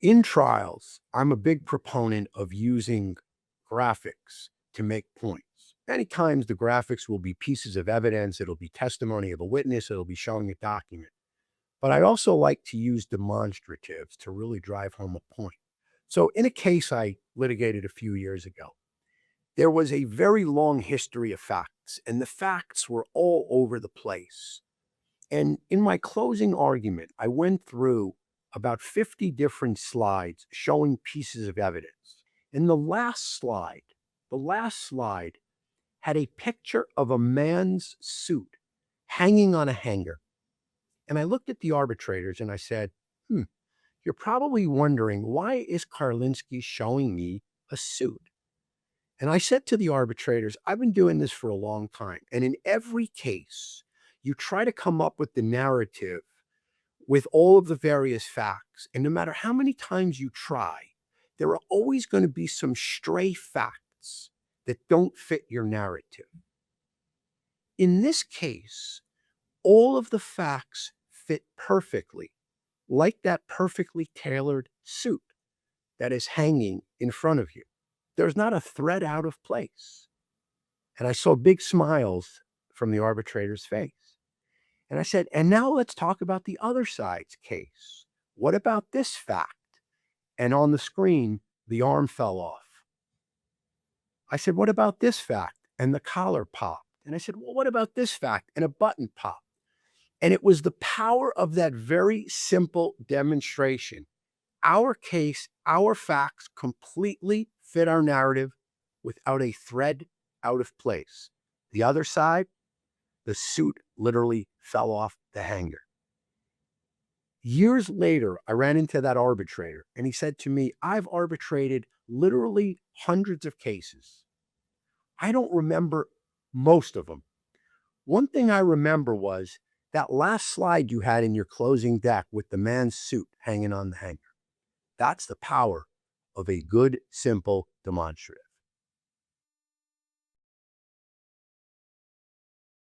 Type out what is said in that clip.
In trials, I'm a big proponent of using graphics to make points. Many times the graphics will be pieces of evidence, it'll be testimony of a witness, it'll be showing a document. But I also like to use demonstratives to really drive home a point. So in a case I litigated a few years ago, there was a very long history of facts, and the facts were all over the place. And in my closing argument, I went through about 50 different slides showing pieces of evidence. And the last slide had a picture of a man's suit hanging on a hanger. And I looked at the arbitrators and I said, you're probably wondering, why is Carlinsky showing me a suit? And I said to the arbitrators, I've been doing this for a long time. And in every case, you try to come up with the narrative with all of the various facts. And no matter how many times you try, there are always going to be some stray facts that don't fit your narrative. In this case, all of the facts fit perfectly, like that perfectly tailored suit that is hanging in front of you. There's not a thread out of place. And I saw big smiles from the arbitrator's face. And I said, and now let's talk about the other side's case. What about this fact? And on the screen, the arm fell off. I said, what about this fact? And the collar popped. And I said, well, what about this fact? And a button popped. And it was the power of that very simple demonstration. Our case, our facts completely fit our narrative without a thread out of place. The other side, the suit literally fell off the hanger. Years later, I ran into that arbitrator and he said to me, I've arbitrated literally hundreds of cases. I don't remember most of them. One thing I remember was that last slide you had in your closing deck with the man's suit hanging on the hanger. That's the power of a good, simple demonstrative.